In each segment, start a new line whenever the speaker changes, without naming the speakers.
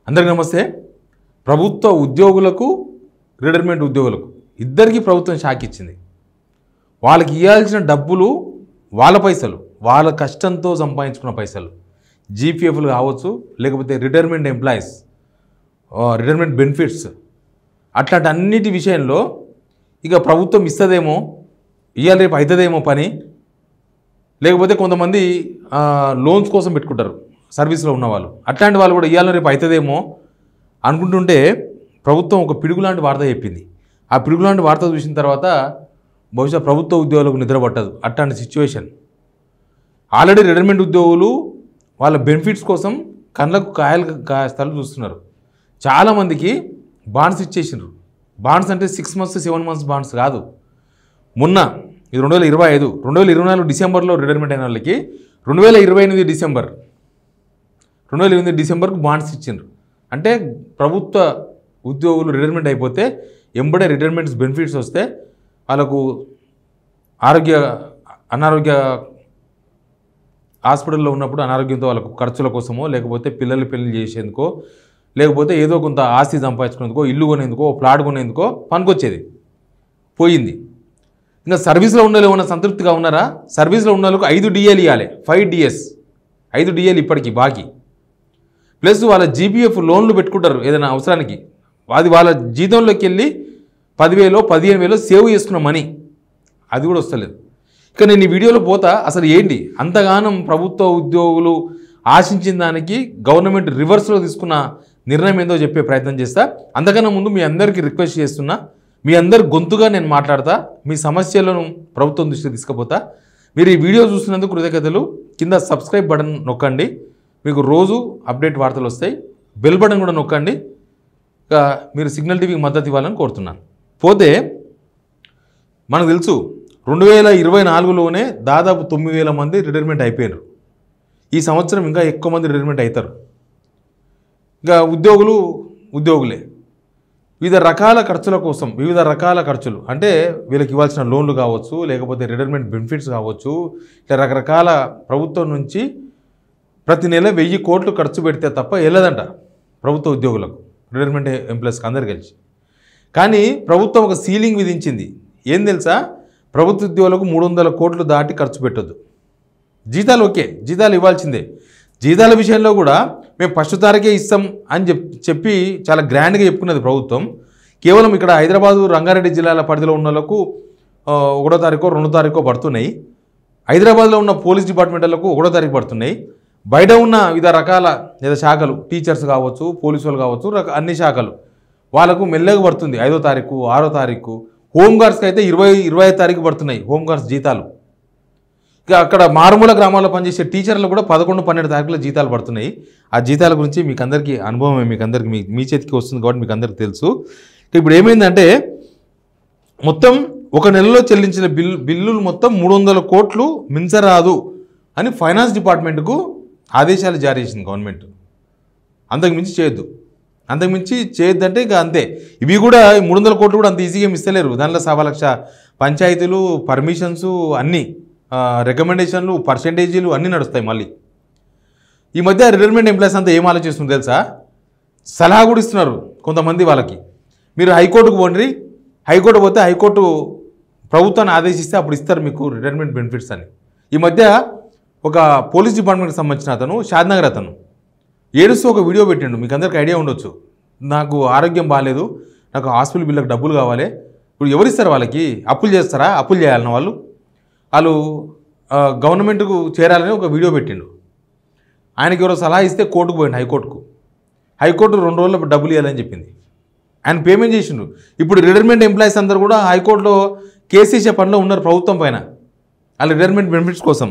అందరికీ నమస్తే. ప్రభుత్వ ఉద్యోగులకు రిటైర్మెంట్ ఉద్యోగులకు ఇద్దరికీ ప్రభుత్వం షాక్ ఇచ్చింది. వాళ్ళకి ఇవ్వాల్సిన డబ్బులు వాళ్ళ పైసలు, వాళ్ళ కష్టంతో సంపాదించుకున్న పైసలు, జీపీఎఫ్లు కావచ్చు, లేకపోతే రిటైర్మెంట్ ఎంప్లాయీస్ రిటైర్మెంట్ బెనిఫిట్స్, అట్లాంటి అన్నిటి విషయంలో ఇక ప్రభుత్వం ఇస్తుందేమో, ఇవాళ రేపు అవుతుందేమో పని. లేకపోతే కొంతమంది లోన్స్ కోసం పెట్టుకుంటారు సర్వీస్లో ఉన్నవాళ్ళు, అట్లాంటి వాళ్ళు కూడా ఇవాళ రేపు అవుతుందేమో అనుకుంటుంటే ప్రభుత్వం ఒక పిడుగులాంటి వార్త చెప్పింది. ఆ పిడుగులాంటి వార్త చూసిన తర్వాత బహుశా ప్రభుత్వ ఉద్యోగులకు నిద్ర పట్టదు. అట్లాంటి సిచ్యువేషన్. ఆల్రెడీ రిటైర్మెంట్ ఉద్యోగులు వాళ్ళ బెనిఫిట్స్ కోసం కళ్ళకు కాయలు చూస్తున్నారు. చాలామందికి బాండ్స్ ఇచ్చేసినారు. బాండ్స్ అంటే 6 months 7 months బాండ్స్ కాదు. మొన్న ఇది 2025, 2024 డిసెంబర్లో రిటైర్మెంట్ అయిన వాళ్ళకి 2028 డిసెంబర్కు బాండ్స్ ఇచ్చిండ్రు. అంటే ప్రభుత్వ ఉద్యోగులు రిటైర్మెంట్ అయిపోతే ఎంబడే రిటైర్మెంట్స్ బెనిఫిట్స్ వస్తే వాళ్ళకు అనారోగ్య హాస్పిటల్లో ఉన్నప్పుడు అనారోగ్యంతో వాళ్ళకు ఖర్చుల కోసమో, లేకపోతే పిల్లలు పెళ్లి చేసేందుకో, లేకపోతే ఏదో కొంత ఆస్తి సంపాదించుకునేందుకో, ఇల్లు కొనేందుకో, ప్లాట్ కొనేందుకో పనికొచ్చేది. పోయింది. ఇంకా సర్వీస్లో ఉన్న వాళ్ళు ఏమన్నా సంతృప్తిగా ఉన్నారా? సర్వీస్లో ఉన్న వాళ్ళకు 5 DL ఇవ్వాలి. 5 DS 5 DL ఇప్పటికీ బాకీ. ప్లస్ వాళ్ళ జీపీఎఫ్ లోన్లు పెట్టుకుంటారు ఏదైనా అవసరానికి. అది వాళ్ళ జీతంలోకి వెళ్ళి 10,000 15,000 సేవ్ చేసుకున్న మనీ అది కూడా వస్తలేదు. ఇక నేను ఈ వీడియోలో పోతా అసలు ఏంటి అంతగానం ప్రభుత్వ ఉద్యోగులు ఆశించిన దానికి గవర్నమెంట్ రివర్స్లో తీసుకున్న నిర్ణయం ఏందో చెప్పే ప్రయత్నం చేస్తా. అంతకన్నా ముందు మీ అందరికీ రిక్వెస్ట్ చేస్తున్నా, మీ అందరి గొంతుగా నేను మాట్లాడతా, మీ సమస్యలను ప్రభుత్వం దృష్టికి తీసుకుపోతా. మీరు ఈ వీడియో చూసినందుకు కృతజ్ఞతలు. కింద సబ్స్క్రైబ్ బటన్ నొక్కండి, మీకు రోజు అప్డేట్ వార్తలు వస్తాయి. బెల్ బటన్ కూడా నొక్కండి. ఇక మీరు సిగ్నల్ టీవీకి మద్దతు ఇవ్వాలని కోరుతున్నాను. పోతే మనకు తెలుసు 2024లోనే దాదాపు 9,000 మంది రిటైర్మెంట్ అయిపోయారు. ఈ సంవత్సరం ఇంకా ఎక్కువ మంది రిటైర్మెంట్ అవుతారు. ఇంకా ఉద్యోగులే వివిధ రకాల ఖర్చుల కోసం, వివిధ రకాల ఖర్చులు అంటే వీళ్ళకి ఇవ్వాల్సిన లోన్లు కావచ్చు, లేకపోతే రిటైర్మెంట్ బెనిఫిట్స్ కావచ్చు, ఇట్లా రకరకాల ప్రభుత్వం నుంచి ప్రతి నెల 1,000 కోట్లు ఖర్చు పెడితే తప్ప వెళ్ళదంట ప్రభుత్వ ఉద్యోగులకు, రిటైర్మెంట్ ఎంప్లాయీస్కి అందరు కలిసి. కానీ ప్రభుత్వం ఒక సీలింగ్ విధించింది. ఏం తెలుసా? ప్రభుత్వ ఉద్యోగులకు 300 కోట్లు దాటి ఖర్చు పెట్టొద్దు. జీతాలు ఓకే, జీతాలు ఇవ్వాల్సిందే. జీతాల విషయంలో కూడా మేము ఫస్ట్ తారీఖే ఇస్తాం అని చెప్పి చాలా గ్రాండ్గా చెప్పుకున్నది ప్రభుత్వం. కేవలం ఇక్కడ హైదరాబాదు, రంగారెడ్డి జిల్లాల పరిధిలో ఉన్న వాళ్ళకు 1వ తారీఖో 2వ తారీఖో పడుతున్నాయి. హైదరాబాద్లో ఉన్న పోలీస్ డిపార్ట్మెంట్లకు 1వ తారీఖు పడుతున్నాయి. బయట ఉన్న వివిధ రకాల లేదా శాఖలు, టీచర్స్ కావచ్చు, పోలీసు వాళ్ళు కావచ్చు, అన్ని శాఖలు వాళ్ళకు మెల్లగా పడుతుంది 5వ తారీఖు 6వ తారీఖు. హోంగార్డ్స్కి అయితే 25వ తారీఖు పడుతున్నాయి హోంగార్డ్స్ జీతాలు. ఇక అక్కడ మారుమూల గ్రామాల్లో పనిచేసే టీచర్లు కూడా 11, 12 తారీఖుల జీతాలు పడుతున్నాయి. ఆ జీతాల గురించి మీకు అందరికీ అనుభవమే, మీకు అందరికీ మీ చేతికి వస్తుంది కాబట్టి మీకు అందరికీ తెలుసు. ఇప్పుడు ఏమైందంటే మొత్తం ఒక నెలలో చెల్లించిన బిల్లులు మొత్తం 300 కోట్లు మించరాదు అని ఫైనాన్స్ డిపార్ట్మెంట్కు ఆదేశాలు జారీ చేసింది గవర్నమెంట్. అంతకుమించి చేయొద్దంటే ఇక అంతే. ఇవి కూడా 300 కోట్లు కూడా అంత ఈజీగా ఇస్తలేరు. దానిలో 1,00,000 పంచాయతీలు, పర్మిషన్స్, అన్నీ రికమెండేషన్లు, పర్సెంటేజీలు అన్నీ నడుస్తాయి. మళ్ళీ ఈ మధ్య రిటైర్మెంట్ ఎంప్లాయీస్ అంతా ఏం ఆలోచిస్తుంది తెలుసా? సలహా కూడా ఇస్తున్నారు కొంతమంది వాళ్ళకి. మీరు హైకోర్టుకు పోండి, హైకోర్టు పోతే హైకోర్టు ప్రభుత్వాన్ని ఆదేశిస్తే అప్పుడు ఇస్తారు మీకు రిటైర్మెంట్ బెనిఫిట్స్ అని. ఈ మధ్య ఒక పోలీస్ డిపార్ట్మెంట్కి సంబంధించిన అతను, షాద్నగర్ అతను, ఏడుస్తూ ఒక వీడియో పెట్టిండు. మీకు అందరికీ ఐడియా ఉండొచ్చు. నాకు ఆరోగ్యం బాగాలేదు, నాకు హాస్పిటల్ బిల్లకు డబ్బులు కావాలి. ఇప్పుడు ఎవరిస్తారు వాళ్ళకి? అప్పులు చేస్తారా? అప్పులు చేయాలన్న వాళ్ళు గవర్నమెంట్కు చేరాలని ఒక వీడియో పెట్టిండు. ఆయనకి ఎవరో సలహా ఇస్తే కోర్టుకు పోయిండు, హైకోర్టు 2 రోజుల్లో డబ్బులు ఇవ్వాలని చెప్పింది. ఆయన పేమెంట్ చేసిండు. ఇప్పుడు రిటైర్మెంట్ ఎంప్లాయీస్ అందరూ కూడా హైకోర్టులో కేసు చేసే పనిలో ఉన్నారు ప్రభుత్వం పైన, వాళ్ళ రిటైర్మెంట్ బెనిఫిట్స్ కోసం.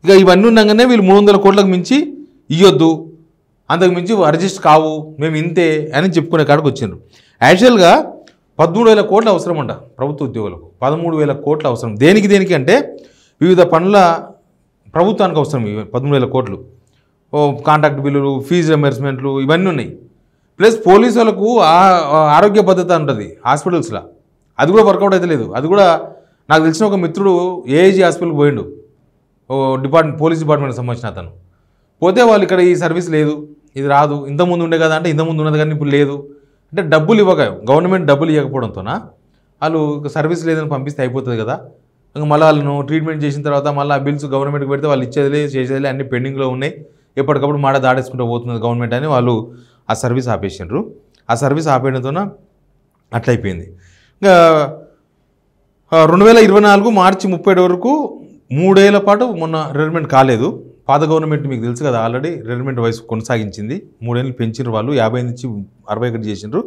ఇక ఇవన్నీ ఉండగానే వీళ్ళు 300 కోట్లకు మించి ఇవ్వద్దు, అంతకు మించి అడ్జస్ట్ కావు, మేము ఇంతే అని చెప్పుకునే కాడికి వచ్చిండ్రు. యాక్చువల్గా 13,000 కోట్లు అవసరం అంట ప్రభుత్వ ఉద్యోగులకు. 13,000 కోట్లు అవసరం. దేనికి అంటే వివిధ పనుల ప్రభుత్వానికి అవసరం 13,000 కోట్లు. కాంట్రాక్ట్ బిల్లులు, ఫీజు రియంబర్స్మెంట్లు ఇవన్నీ ఉన్నాయి. ప్లస్ పోలీసు వాళ్ళకు ఆరోగ్య భద్రత ఉంటుంది హాస్పిటల్స్లో, అది కూడా వర్కౌట్ అయితే లేదు. అది కూడా నాకు తెలిసిన ఒక మిత్రుడు ఏఐజీ హాస్పిటల్కి పోయిండు, పోలీస్ డిపార్ట్మెంట్కి సంబంధించిన అతను. పోతే వాళ్ళు ఇక్కడ ఈ సర్వీస్ లేదు, ఇది రాదు, ఇంతకుముందు ఉండే కదా అంటే ఇంతకుముందు ఉన్నది కానీ ఇప్పుడు లేదు అంటే డబ్బులు గవర్నమెంట్ డబ్బులు ఇవ్వకపోవడంతోన వాళ్ళు సర్వీస్ లేదని పంపిస్తే అయిపోతుంది కదా. ఇంకా మళ్ళీ వాళ్ళను ట్రీట్మెంట్ చేసిన తర్వాత మళ్ళీ ఆ బిల్స్ గవర్నమెంట్కి పెడితే వాళ్ళు ఇచ్చేదిలే చేసేదిలే అన్ని పెండింగ్లో ఉన్నాయి, ఎప్పటికప్పుడు మాట దాడేసుకుంటూ పోతుంది గవర్నమెంట్ అని వాళ్ళు ఆ సర్వీస్ ఆపేసిండ్రు. ఆ సర్వీస్ ఆపేయడంతోన అట్లయిపోయింది. ఇంకా 2024 మార్చి 30 వరకు 3 ఏళ్ల పాటు మొన్న రిటైర్మెంట్ కాలేదు. పాత గవర్నమెంట్ మీకు తెలుసు కదా, ఆల్రెడీ రిటైర్మెంట్ వయసు కొనసాగించింది. 3 ఏళ్ళు పెంచినారు వాళ్ళు, 50 నుంచి 61 చేసిండ్రు.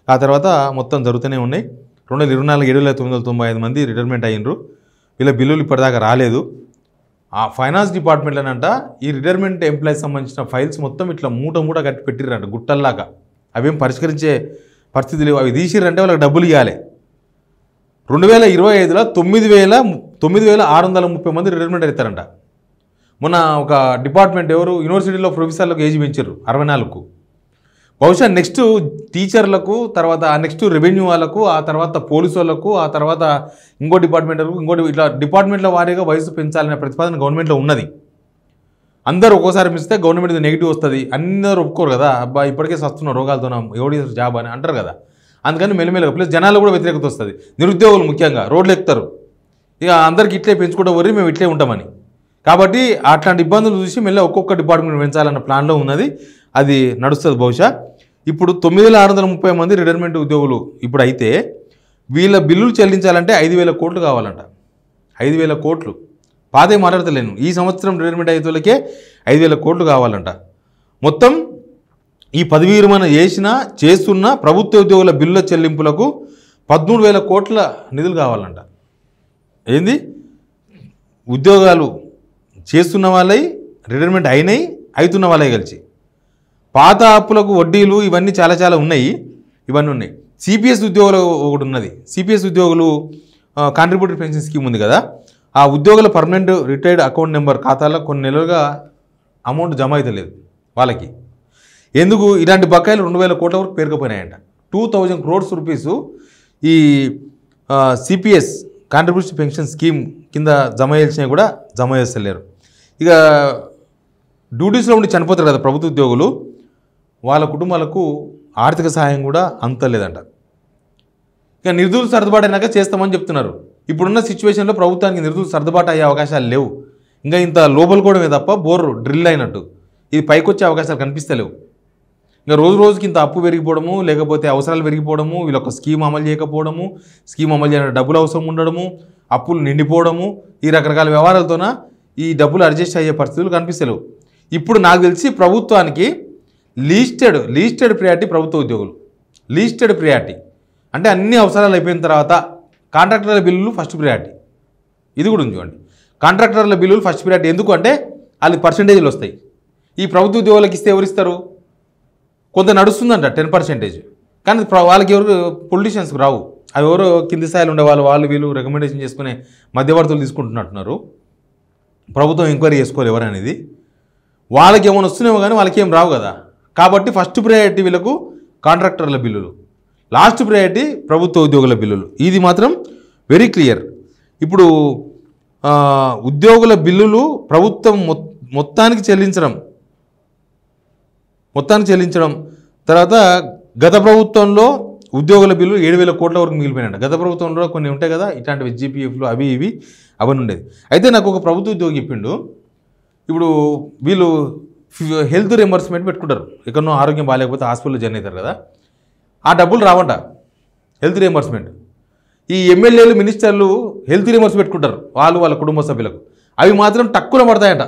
ఆ తర్వాత మొత్తం జరుగుతూనే ఉన్నాయి. 2024 7,995 మంది రిటైర్మెంట్ అయ్యిండ్రు. వీళ్ళ బిల్లులు ఇప్పటిదాకా రాలేదు. ఆ ఫైనాన్స్ డిపార్ట్మెంట్లోనంట ఈ రిటైర్మెంట్ ఎంప్లాయీస్ సంబంధించిన ఫైల్స్ మొత్తం ఇట్లా మూట కట్టి పెట్టిర్రంట గుట్టల్లాగా. అవేం పరిష్కరించే పరిస్థితి లేవు. అవి తీసిర్రంటే వాళ్ళకి డబ్బులు ఇవ్వాలి. 2025లో 9,630 మంది రిటైర్మెంట్ అవుతారంట. మొన్న ఒక డిపార్ట్మెంట్ ఎవరు యూనివర్సిటీలో ప్రొఫెసర్లకు ఏజ్ పెంచారు 64కు. బహుశా నెక్స్ట్ టీచర్లకు, తర్వాత నెక్స్ట్ రెవెన్యూ వాళ్ళకు, ఆ తర్వాత పోలీసు వాళ్ళకు, ఆ తర్వాత ఇంకో డిపార్ట్మెంట్లకు, ఇంకోటి ఇట్లా డిపార్ట్మెంట్ల వారీగా వయసు పెంచాలనే ప్రతిపాదన గవర్నమెంట్లో ఉన్నది. అందరూ ఒక్కోసారి మిస్తే గవర్నమెంట్ నెగిటివ్ వస్తుంది, అందరూ ఒప్పుకోరు కదా. అబ్బా ఇప్పటికే సస్తున్న రోగాలతో ఎవడి జాబ్ అని అంటారు కదా. అందుకని మెల్లమెల్లగా ప్లస్ జనాలు కూడా వ్యతిరేకత వస్తుంది. నిరుద్యోగులు ముఖ్యంగా రోడ్లు ఎక్కుతారు, ఇక అందరికి ఇట్లే పెంచుకుంటూ పోయి మేము ఇట్లే ఉంటామని. కాబట్టి అట్లాంటి ఇబ్బందులు చూసి మెల్ల ఒక్కొక్క డిపార్ట్మెంట్ పెంచాలన్న ప్లాన్లో ఉన్నది. అది నడుస్తుంది బహుశా. ఇప్పుడు 9,630 మంది రిటైర్మెంట్ ఉద్యోగులు ఇప్పుడు అయితే వీళ్ళ బిల్లులు చెల్లించాలంటే 5,000 కోట్లు కావాలంట. 5,000 కోట్లు. పాతే మాట్లాడతలేను, ఈ సంవత్సరం రిటైర్మెంట్ అయ్యే వాళ్ళకే 5,000 కోట్లు కావాలంట. మొత్తం ఈ పదవి విరమణ చేస్తున్న ప్రభుత్వ ఉద్యోగుల బిల్లుల చెల్లింపులకు 13,000 కోట్ల నిధులు కావాలంట. ఏంది, ఉద్యోగాలు చేస్తున్న వాళ్ళవి, రిటైర్మెంట్ అయినాయి, అవుతున్న వాళ్ళవి కలిసి. పాత అప్పులకు వడ్డీలు ఇవన్నీ చాలా ఉన్నాయి. ఇవన్నీ ఉన్నాయి. సిపిఎస్ ఉద్యోగులు ఒకటి ఉన్నది. సిపిఎస్ ఉద్యోగులు కాంట్రిబ్యూటరీ పెన్షన్ స్కీమ్ ఉంది కదా, ఆ ఉద్యోగుల పర్మనెంట్ రిటైర్డ్ అకౌంట్ నెంబర్ ఖాతాలో కొన్ని నెలలుగా అమౌంట్ జమ అవుతలేదు వాళ్ళకి. ఎందుకు ఇలాంటి బకాయిలు 2,000 కోట్ల వరకు పేరుకుపోయినాయంట. 2,000 crores రూపీస్ ఈ సిపిఎస్ కాంట్రిబ్యూటరీ పెన్షన్ స్కీమ్ కింద జమ చేసినా కూడా జమ చేస్తలేరు. ఇక డ్యూటీస్లో ఉండి చనిపోతారు కదా ప్రభుత్వ ఉద్యోగులు, వాళ్ళ కుటుంబాలకు ఆర్థిక సహాయం కూడా అంతలేదంట. ఇక నిధులు సర్దుబాటు అయినాక చేస్తామని చెప్తున్నారు. ఇప్పుడున్న సిచ్యువేషన్లో ప్రభుత్వానికి నిధులు సర్దుబాటు అయ్యే అవకాశాలు లేవు. ఇంకా ఇంత లోపలికోవడమే తప్ప బోర్ డ్రిల్ అయినట్టు ఇది పైకి వచ్చే అవకాశాలు కనిపిస్తలేవు. ఇంకా రోజుకి ఇంత అప్పు పెరిగిపోవడము, లేకపోతే అవసరాలు పెరిగిపోవడము, వీళ్ళొక స్కీమ్ అమలు చేయకపోవడము, స్కీమ్ అమలు చేయడానికి డబ్బులు అవసరం ఉండడము, అప్పులు నిండిపోవడము, ఈ రకరకాల వ్యవహారాలతోన ఈ డబ్బులు అడ్జస్ట్ అయ్యే పరిస్థితులు కనిపిస్తలేవు. ఇప్పుడు నాకు తెలిసి ప్రభుత్వానికి లీస్టెడ్ ప్రియారిటీ ప్రభుత్వ ఉద్యోగులు. లీస్టెడ్ ప్రియారిటీ అంటే అన్ని అవసరాలు అయిపోయిన తర్వాత కాంట్రాక్టర్ల బిల్లులు ఫస్ట్ ప్రియారిటీ. ఇది కూడా ఉంది చూడండి, కాంట్రాక్టర్ల బిల్లులు ఫస్ట్ ప్రియారిటీ. ఎందుకు అంటే వాళ్ళకి పర్సెంటేజ్లు వస్తాయి. ఈ ప్రభుత్వ ఉద్యోగులకు ఇస్తే ఎవరు ఇస్తారు? కొంత నడుస్తుందంట 10%, కానీ వాళ్ళకి ఎవరు పొలిటీషియన్స్కి రావు. అవి ఎవరో కింది స్థాయిలో ఉండే వాళ్ళు వీళ్ళు రికమెండేషన్ చేసుకునే మధ్యవర్తులు తీసుకుంటున్నట్టున్నారు. ప్రభుత్వం ఎంక్వైరీ చేసుకోవాలి ఎవరనేది. వాళ్ళకి ఏమైనా వస్తున్నామో కానీ వాళ్ళకి ఏం రావు కదా. కాబట్టి ఫస్ట్ ప్రయారిటీ వీళ్ళకు కాంట్రాక్టర్ల బిల్లులు, లాస్ట్ ప్రయారిటీ ప్రభుత్వ ఉద్యోగుల బిల్లులు. ఇది మాత్రం వెరీ క్లియర్. ఇప్పుడు ఉద్యోగుల బిల్లులు ప్రభుత్వం మొత్తానికి చెల్లించడం, తర్వాత గత ప్రభుత్వంలో ఉద్యోగుల బిల్లు 7,000 కోట్ల వరకు మిగిలిపోయినాడు. గత ప్రభుత్వంలో కొన్ని ఉంటాయి కదా ఇట్లాంటి జీపీఎఫ్లు అవి ఇవి అవన్నీ ఉండేది. అయితే నాకు ఒక ప్రభుత్వ ఉద్యోగి చెప్పిండు, ఇప్పుడు వీళ్ళు హెల్త్ రియంబర్స్మెంట్ పెట్టుకుంటారు. ఎక్కడనో ఆరోగ్యం బాగాలేకపోతే హాస్పిటల్లో జాయిన్ అవుతారు కదా, ఆ డబ్బులు రావంట హెల్త్ రియంబర్స్మెంట్. ఈ ఎమ్మెల్యేలు మినిస్టర్లు హెల్త్ రియంబర్స్ పెట్టుకుంటారు వాళ్ళ కుటుంబ సభ్యులకు. అవి మాత్రం తక్కువ పడతాయంట,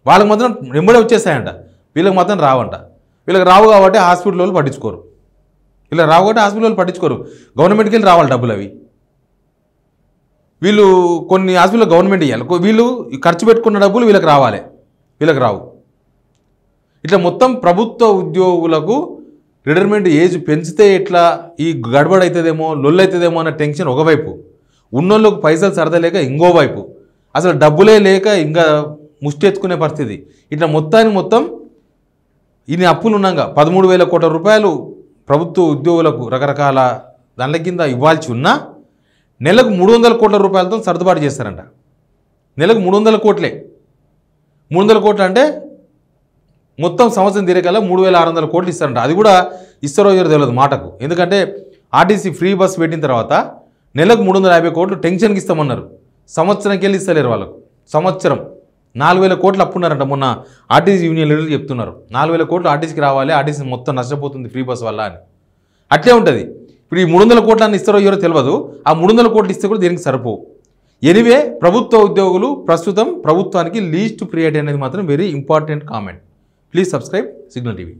వాళ్ళకి మాత్రం వెంబడే వచ్చేస్తాయంట, వీళ్ళకి మాత్రం రావంట. వీళ్ళకి రావు కాబట్టి హాస్పిటల్ వాళ్ళు పట్టించుకోరు. గవర్నమెంట్కి వెళ్ళి రావాలి డబ్బులు. అవి వీళ్ళు కొన్ని హాస్పిటల్ గవర్నమెంట్ ఇవ్వాలి, వీళ్ళు ఖర్చు పెట్టుకున్న డబ్బులు వీళ్ళకి రావాలి, వీళ్ళకి రావు. ఇట్లా మొత్తం ప్రభుత్వ ఉద్యోగులకు రిటైర్మెంట్ ఏజ్ పెంచితే ఎట్లా ఈ గడబడ అవుతుందేమో, లొల్లు అవుతుందేమో అన్న టెన్షన్ ఒకవైపు, ఉన్నోళ్ళకు పైసలు సరదలేక ఇంకోవైపు, అసలు డబ్బులే లేక ఇంకా ముష్టెత్తుకునే పరిస్థితి. ఇట్లా మొత్తం ఇన్ని అప్పులు ఉన్నాక 13,000 కోట్ల రూపాయలు ప్రభుత్వ ఉద్యోగులకు రకరకాల దానిల కింద ఇవ్వాల్సి ఉన్నా నెలకు 300 కోట్ల రూపాయలతో సర్దుబాటు చేస్తారంట. నెలకు 300 కోట్లే. 300 కోట్లు అంటే మొత్తం సంవత్సరం తీరేకల్లా 3600 కోట్లు ఇస్తారంట. అది కూడా ఇస్తారో తెలియదు మాటకు. ఎందుకంటే ఆర్టీసీ ఫ్రీ బస్ పెట్టిన తర్వాత నెలకు 350 కోట్లు టెన్షన్కి ఇస్తామన్నారు. సంవత్సరంకి వెళ్ళి ఇస్తలేరు వాళ్ళకు. సంవత్సరం 4000 కోట్లు అప్పున్నారంట. మొన్న ఆర్టీసీ యూనియన్ లీడర్లు చెప్తున్నారు 4000 కోట్లు ఆర్టీసీకి రావాలి, ఆర్టీసీ మొత్తం నష్టపోతుంది ఫ్రీ బస్ వల్ల అని. అట్లే ఉంటుంది. ఇప్పుడు ఈ 300 కోట్లని ఇస్తారో ఎవరో తెలియదు. ఆ 300 కోట్లు ఇస్తే కూడా దీనికి సరిపోవు. ఎనివే ప్రభుత్వ ఉద్యోగులు ప్రస్తుతం ప్రభుత్వానికి లీస్ట్ ప్రియారిటీ అనేది మాత్రం very important comment. Please subscribe signal TV.